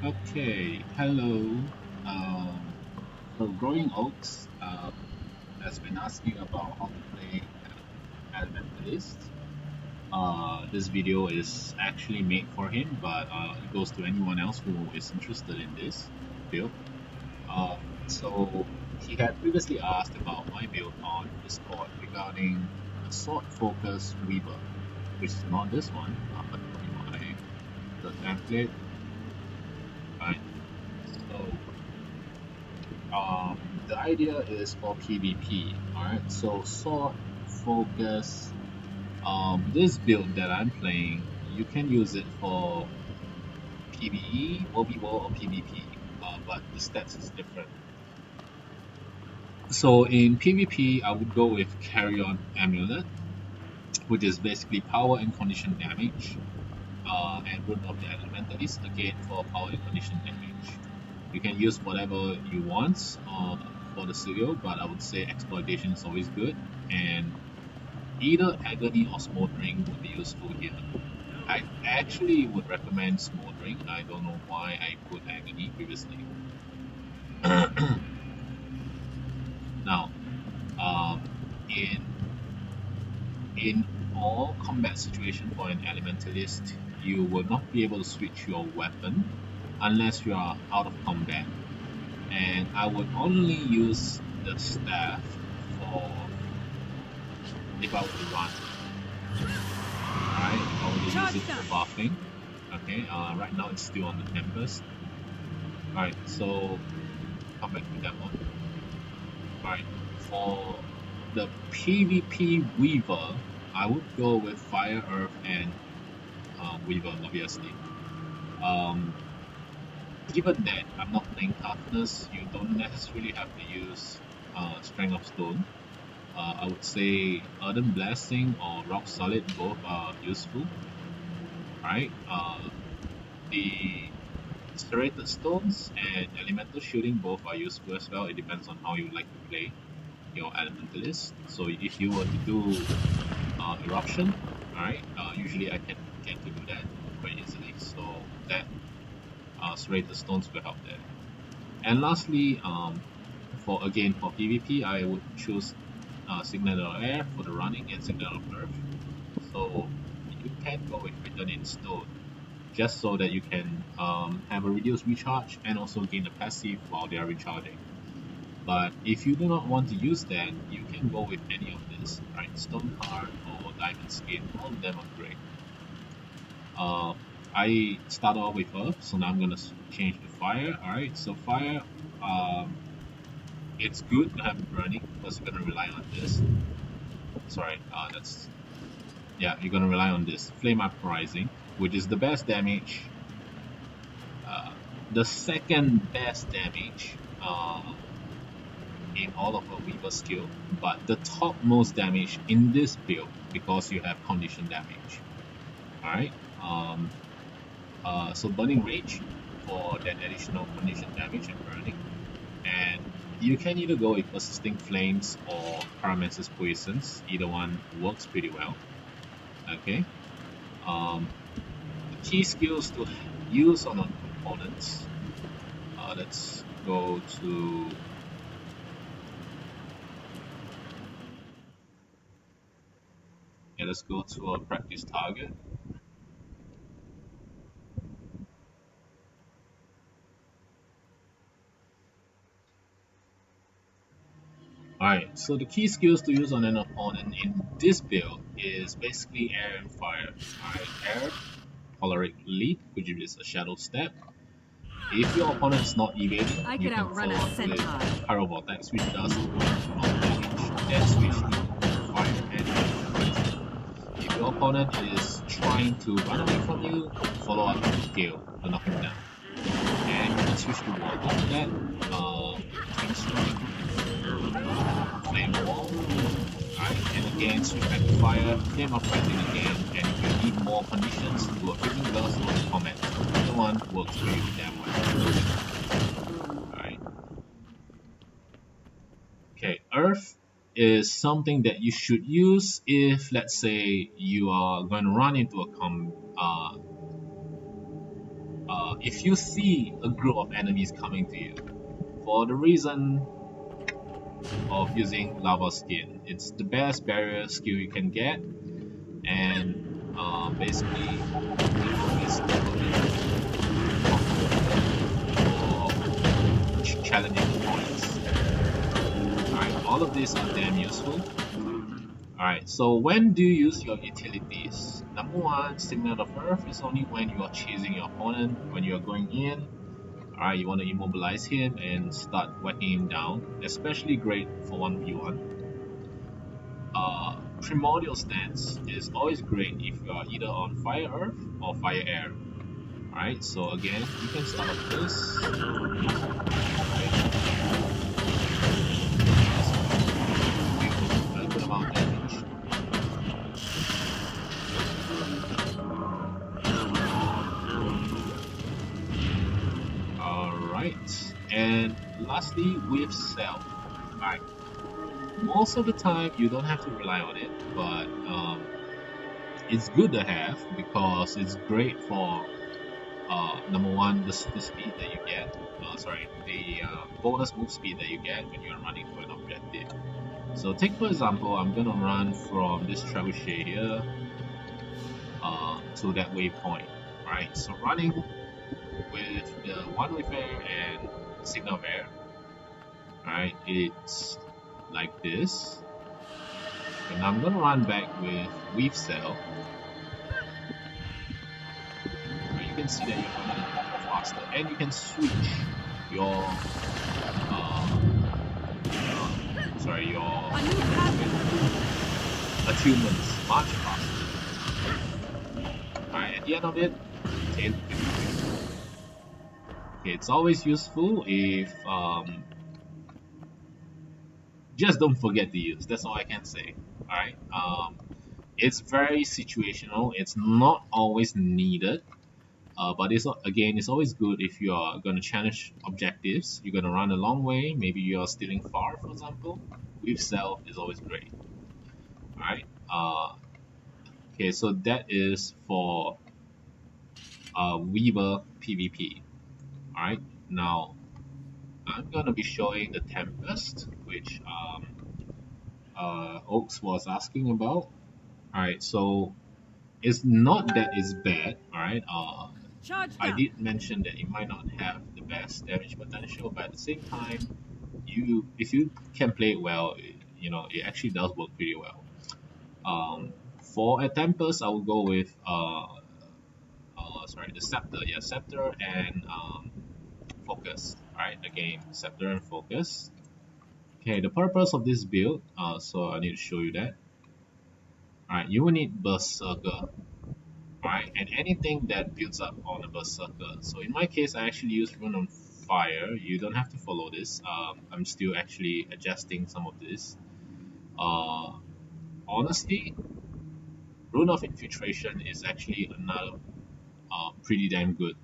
Okay, hello. So Growing Oaks has been asking about how to play Elementalist. This video is actually made for him, but it goes to anyone else who is interested in this build. Uh, so he had previously asked about my build on Discord regarding a sword focus Weaver, which is not this one, but my the template. Right. So the idea is for PvP. Alright, so sword focus. This build that I'm playing, you can use it for PvE, OBO, or PvP, but the stats is different. So in PvP, I would go with Carrion Amulet, which is basically power and condition damage, and Rune of the Elementalist again for power and condition damage. You can use whatever you want for the studio, but I would say exploitation is always good, and either agony or smoldering would be useful here. I actually would recommend smoldering. I don't know why I put agony previously. Now, um, in in all combat situation for an elementalist, you will not be able to switch your weapon unless you are out of combat. And I would only use the staff for if I were to run. Alright, I will use it for buffing. Okay, right now it's still on the Tempest. Alright, so come back to that one. Alright, for the PvP Weaver, I would go with Fire, Earth, and Weaver, obviously. Given that I'm not playing Toughness, you don't necessarily have to use Strength of Stone. I would say Earthen Blessing or Rock Solid both are useful. Right? The Serrated Stones and Elemental Shooting both are useful as well. It depends on how you like to play your Elementalist. So if you were to do Eruption, alright, usually I can get to do that quite easily. So that Serrated Stones will help there. And lastly, for PvP, I would choose Signet of Air for the running and Signet of Earth. So you can go with Written in Stone, just so that you can have a reduced recharge and also gain a passive while they are recharging. But if you do not want to use that, you can go with any of this, right? Stone Heart or Diamond Skin, all of them are great. I start off with Earth, so now I'm gonna change to Fire. Alright, so Fire, it's good to have burning because you're gonna rely on this. Sorry, you're gonna rely on this Flame Uprising, which is the best damage, the second best damage in all of a Weaver skill, but the top most damage in this build because you have condition damage. Alright, so Burning Rage for that additional condition damage and burning, and you can either go with Persisting Flames or Pyromancer's Poisons. Either one works pretty well. Okay. The key skills to use on opponents. Let's go to let's go to a practice target. Alright, so the key skills to use on an opponent in this build is basically air and fire. Alright, air, Polaric Leap, which is a shadow step. If your opponent's not evading, you can follow up with Pyro Vortex, which does not damage, then switch to fire and air. If your opponent is trying to run away from you, follow up with Gale to knock him down. And you can switch to Wall after that, Twin Strike, Flame Wall, right? And again, switch back to Fire, Flame Uprising again, and if you need more conditions, do a Freezing Blast or Comet. Either one works for you damn well. Alright. Okay, Earth is something that you should use if, let's say, you are going to run into a if you see a group of enemies coming to you, for the reason of using lava skin, it's the best barrier skill you can get, and basically it always double for challenging opponents. Alright, all of these are damn useful. Alright, so when do you use your utilities? Number one, Signal of Earth is only when you are chasing your opponent, when you are going in. Alright, you want to immobilize him and start whacking him down, especially great for 1v1. Primordial stance is always great if you are either on Fire Earth or Fire Air. Alright, so again, you can start off this. A good amount of damage. Alright, and lastly, with Self. Alright, most of the time you don't have to rely on it, but it's good to have because it's great for number one, the speed that you get. The bonus move speed that you get when you're running for an objective. So take for example, I'm gonna run from this trebuchet here to that waypoint. Right, so running with the one with air and signal of air. Right, it's like this. And I'm gonna run back with weave cell. You can see that you're running faster, and you can switch your attunements much faster. Alright, at the end of it, 10 okay, it's always useful if just don't forget to use. That's all I can say. Alright, it's very situational. It's not always needed. But it's always good if you are going to challenge objectives. You're going to run a long way. Maybe you are stealing far, for example. With Self is always great. Alright. Okay, so that is for Weaver PVP. Alright. Now, I'm going to be showing the Tempest, which Oaks was asking about. Alright, so it's not that it's bad. Alright. I did mention that it might not have the best damage potential, but at the same time, if you can play it well, it actually does work pretty well. For a Tempest, I will go with the Scepter. Yeah, Scepter and Focus. Alright, again, Scepter and Focus. Okay, the purpose of this build, so I need to show you that. Alright, you will need Berserker. Alright, and anything that builds up on a Berserker. So in my case, I actually use Rune on Fire. You don't have to follow this. I'm still actually adjusting some of this. Honestly, Rune of Infiltration is actually another pretty damn good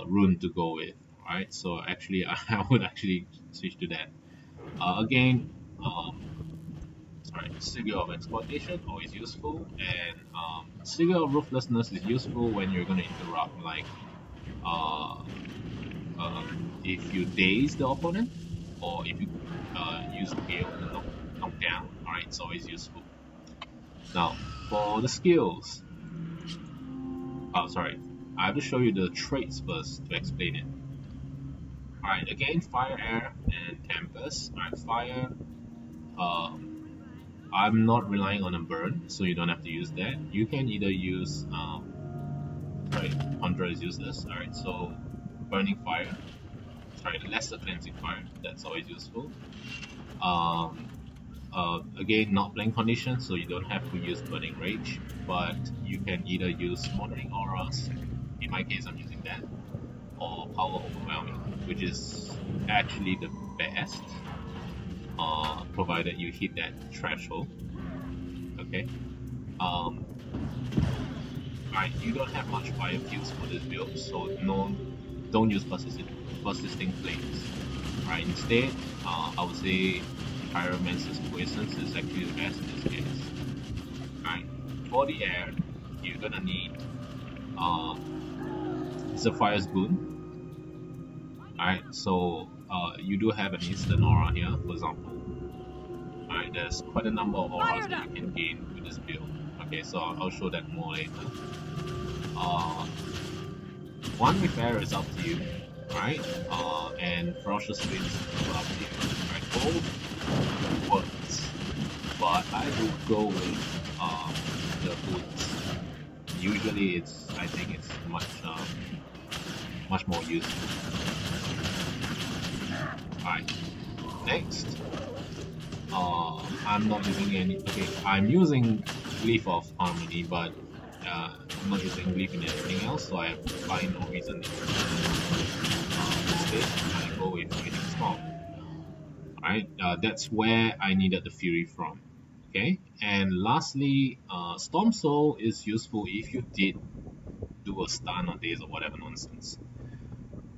rune to go with. Alright, so actually I would actually switch to that. Again, Sigil of Exploitation, always useful, and Sigil of Ruthlessness is useful when you're going to interrupt, like if you daze the opponent, or if you use the gale to knock down. Alright, it's always useful. Now, for the skills, I have to show you the traits first to explain it. Alright, again, Fire, Air, and Tempest. Alright, Fire, I'm not relying on a burn, so you don't have to use that. You can either use, Contra is useless. Alright, so Burning Fire, Lesser Cleansing Fire, that's always useful. Again, not playing conditions, so you don't have to use Burning Rage, but you can either use Smothering Auras, in my case I'm using that, or Power Overwhelming, which is actually the best, provided you hit that threshold. Okay. Alright, you don't have much fire fields for this build, so don't use persisting flames. Alright, instead, I would say Pyromancer's Quiescence is actually the best in this case. Alright, for the air, you're gonna need Sapphire's boon. Alright, so you do have an instant aura here, for example. Alright, there's quite a number of auras that you can gain with this build. Okay, so I'll show that more later. One repair is up to you, alright? And ferocious winds is up to you. Alright, both works, but I would go with the boots. Usually, I think it's much more useful. Alright, next. I'm not using any. Okay, I'm using Glyph of Harmony, but I'm not using Glyph in anything else, so I find no reason instead I go with Lightning Storm. Alright, that's where I needed the Fury from. Okay, and lastly, Storm Soul is useful if you did do a stun on days or whatever nonsense.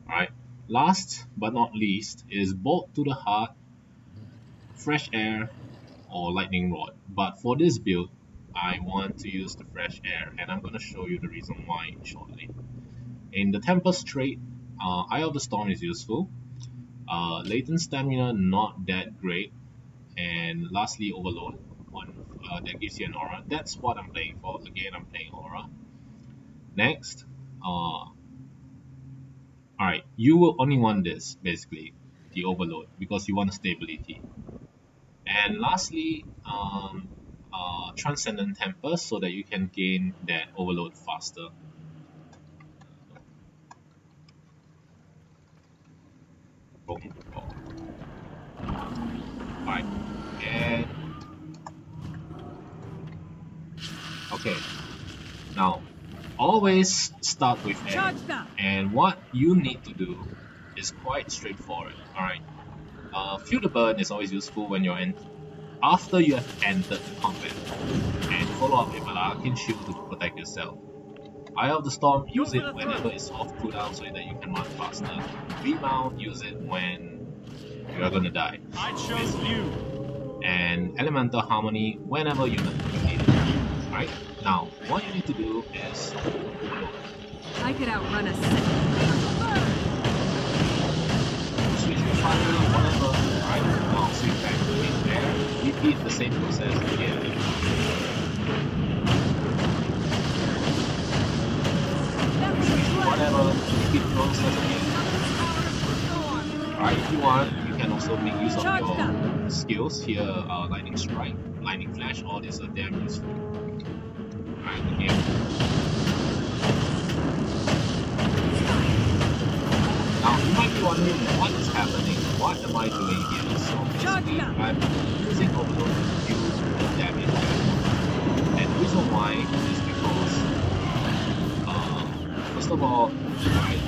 Alright, last but not least is Bolt to the Heart, Fresh Air, or Lightning Rod. But for this build, I want to use the Fresh Air, and I'm going to show you the reason why shortly. In the Tempest trait, Eye of the Storm is useful. Latent Stamina, not that great. And lastly, Overload, that gives you an aura. That's what I'm playing for. Again, I'm playing aura. Next, alright, you will only want this, basically, the Overload, because you want stability. And lastly, Transcendent Tempest, so that you can gain that Overload faster. Alright, and okay, now always start with air, and what you need to do is quite straightforward. Alright, Feel the Burn is always useful when you're after you have entered the combat, and follow up with an Arcane Shield to protect yourself. Eye of the Storm, use it whenever it's off cooldown so that you can run faster. Rebound, use it when you are gonna die. And Elemental Harmony whenever you need it. Right? Now, what you need to do is I could outrun us. switch your fire, whatever. Right? Now switch back to in there. Repeat the same process again. Whatever, repeat process again. Alright, if you want, you can also make use of your skills here, Lightning Strike, Lightning Flash, all these are damn useful. Alright, again. Now, you might be wondering what is happening, what am I doing here? So basically, I'm using Overload to deal with damage. And the reason why is because, first of all, right,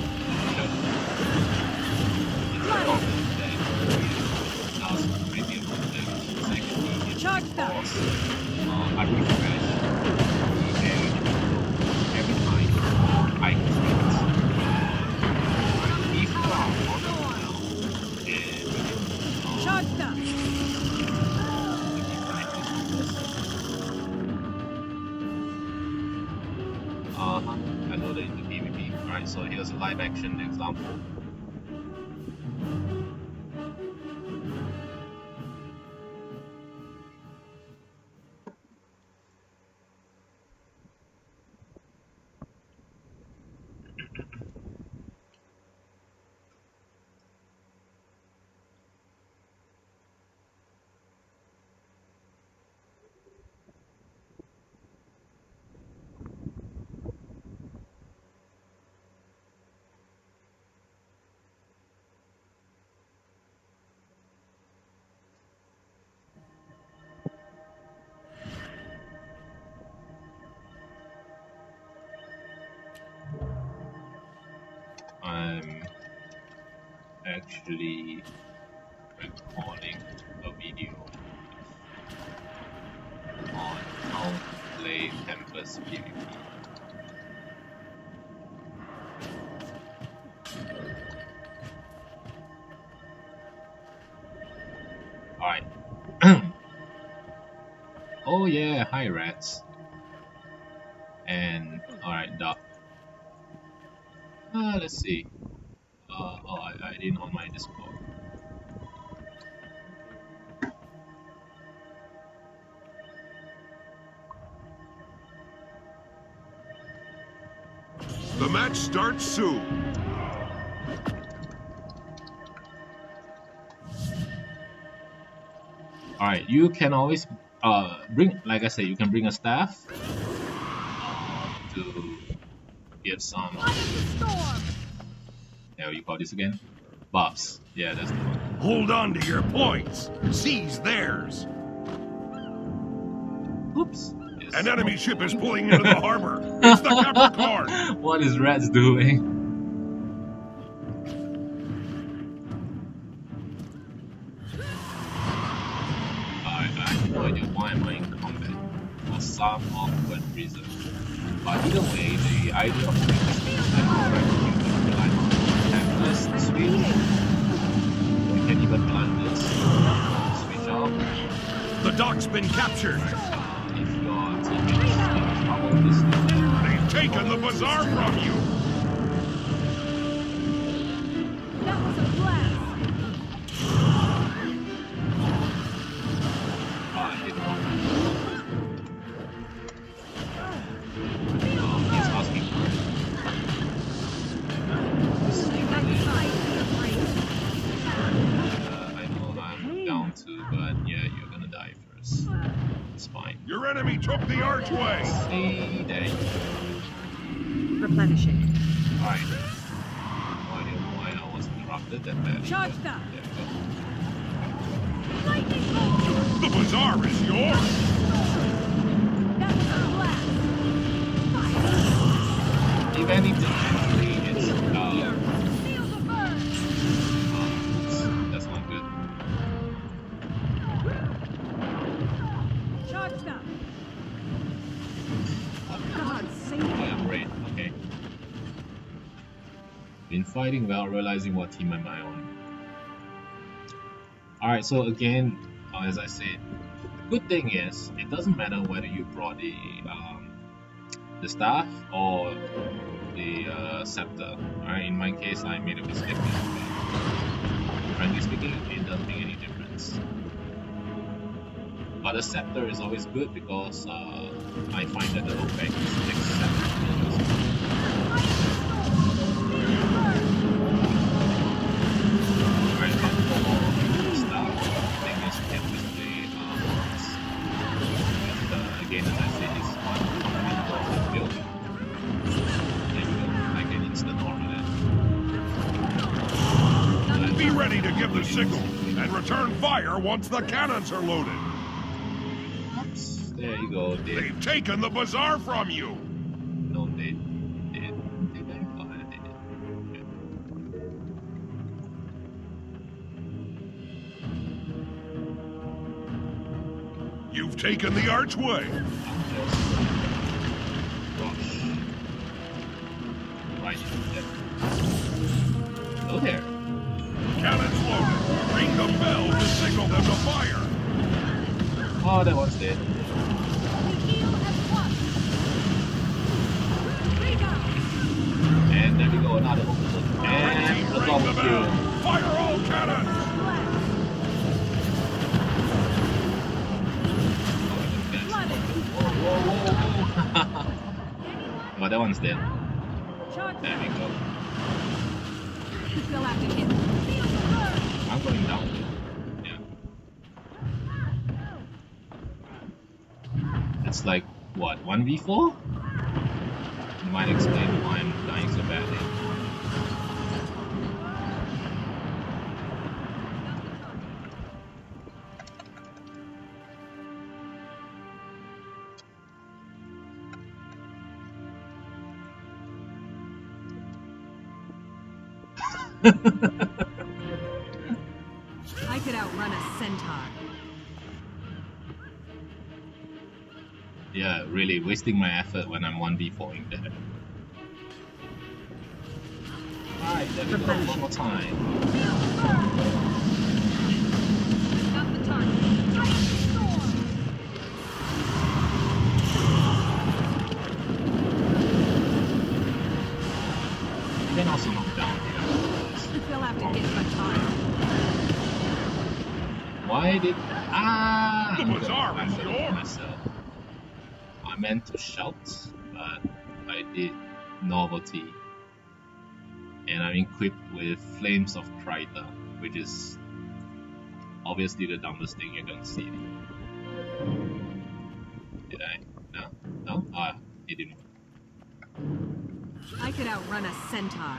I refresh the air every time I connect. If you are on the ground and I loaded into PVP. Alright, so here's a live action example. I'm actually recording a video on how to play Tempest PVP. Alright. Oh yeah, hi rats. And alright, duck. let's see. Oh, I didn't on my Discord. The match starts soon. Alright, you can always bring, like I said, you can bring a staff to give some. Yeah, you call this again? Buffs. Yeah, that's the one. Hold on to your points. Seize theirs. Oops. An enemy ship is pulling into the harbor. It's the Capricorn. What is Reds doing? I have no idea why am I in combat for some awkward reason. But either way, the idea of doing this is that you can rely on Tempest switch. You can even plan this switch out. The dock's been captured. If your teammate is in trouble, this They've taken the bazaar from you. That was a blast. He's asking for it. I know I'm down to, but yeah, you're gonna die first. It's fine. Your enemy took the archway. See, there you go. Replenishing. Alright. No idea why I was interrupted that badly. Charge but that. There we go. Lightning bolt. The bazaar is yours. That was a blast. If anything, actually, it's Feel the burn. that's not good. Charge that. God save I me. am red. Okay. Been fighting without realizing what team am I on. Alright, so again, as I said, the good thing is it doesn't matter whether you brought the staff or the scepter. Alright, in my case, I made a mistake. But frankly speaking, it doesn't make any difference. But the scepter is always good because I find that the OPEC is exceptionally useful. Alright, but for stuff, I think it's typically again, as I said, it's one fundamental of the build. There we go, like an instant order. Be ready to give the signal and return fire once the cannons are loaded. Oops, there you go. They've taken the bazaar from you. No, they did. Did they? Oh, they did. Good. You've taken the archway. Rush. Right there. Hello there. Cannons loaded. Ring the bell to signal them to fire. Oh, that one's dead. And there we go, another overload. And the Ring double the kill. bell. Fire all cannons. Whoa. But that one's dead. There we go. Still have to hit. I'm going down. Yeah. It's like, what, 1v4? You might explain why I'm dying so badly. I could outrun a centaur. Yeah, really wasting my effort when I'm 1v4ing there. Alright, there we go, one more time. Got the target. Lightning storm. Then also Why did The I'm bazaar is gonna hit yours. myself. I meant to shout, but I did novelty, and I'm equipped with Flames of Krita, which is obviously the dumbest thing you're gonna see. Did I? No, no. Ah, it didn't. I could outrun a centaur.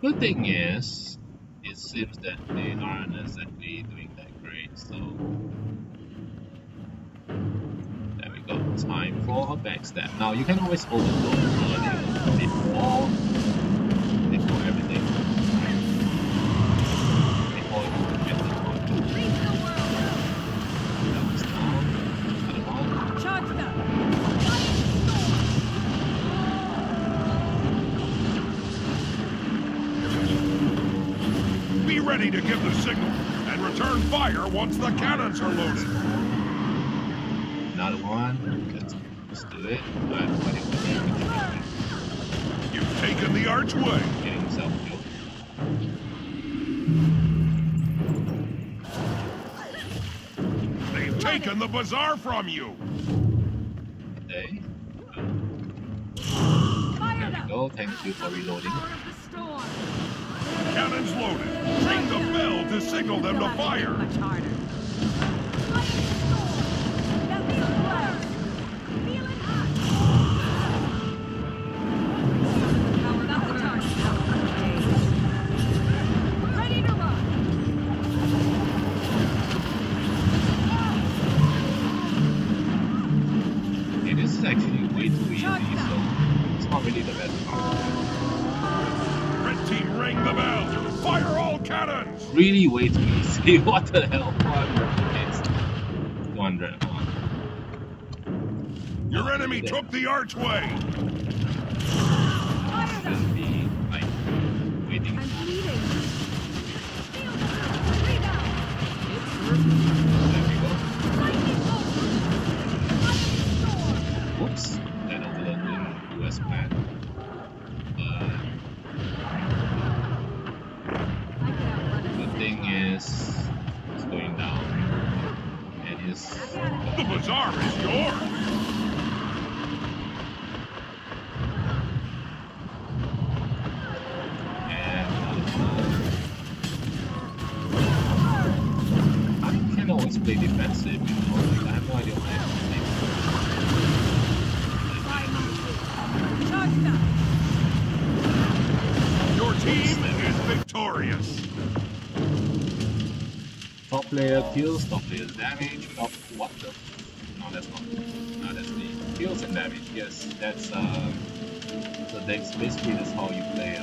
Good thing is, it seems that they aren't exactly doing that great. So there we go. Time for a backstab. Now you can always overload earlier before everything. Before you get the point. Reach the world! That was down. Another one. Charge them! Be ready to give the signal and return fire once the cannons are loaded. Another one. Let's do it. I'm fighting for damage. You've taken the archway. Getting himself killed. They've taken the bazaar from you. Okay. Fire There them! we go. Thank you for reloading. Power of the storm! Cannons loaded. Ring the bell to signal them to fire. Much harder. That's the blast! Feeling hot! Power up the target. Ready to run! Okay, this is actually way too easy, so it's not really the best part. Red team, ring the bell. Fire all cannons. Really way too easy. What the hell? 200. Your enemy took the archway. Fire them! Shouldn't be like waiting. I'm bleeding! Feel the rebound! It's There we go. lightning bolt! Lightning storm! Whoops. That overloaded in US plan. I could outrun a The thing centaur. is, it's going down. And his. The bazaar is yours. And I can always play defensive, you know. Like, I have no idea why Charge them! Your team is victorious. top player kills, top player's damage, top what the? No, that's not. No, that's the kills and damage. Yes, that's so that's how you play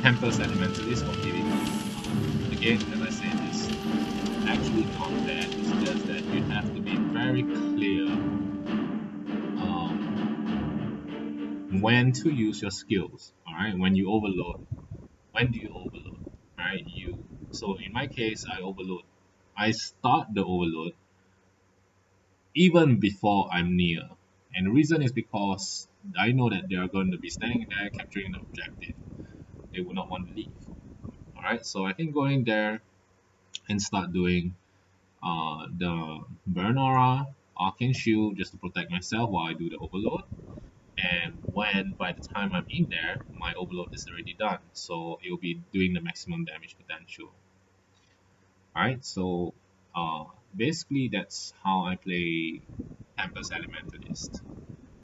Tempest Elementalist or PVP. Again, as I said, it's actually not bad. It's just that you have to be very clear when to use your skills. All right, when you overload. When do you overload? All right, So in my case, I overload. I start the overload even before I'm near. And the reason is because I know that they are going to be standing there capturing the objective. They would not want to leave. Alright, so I can go in there and start doing the burn aura, arcane shield just to protect myself while I do the overload. And when by the time I'm in there, my overload is already done. So it will be doing the maximum damage potential. Alright, so basically that's how I play Tempest Elementalist.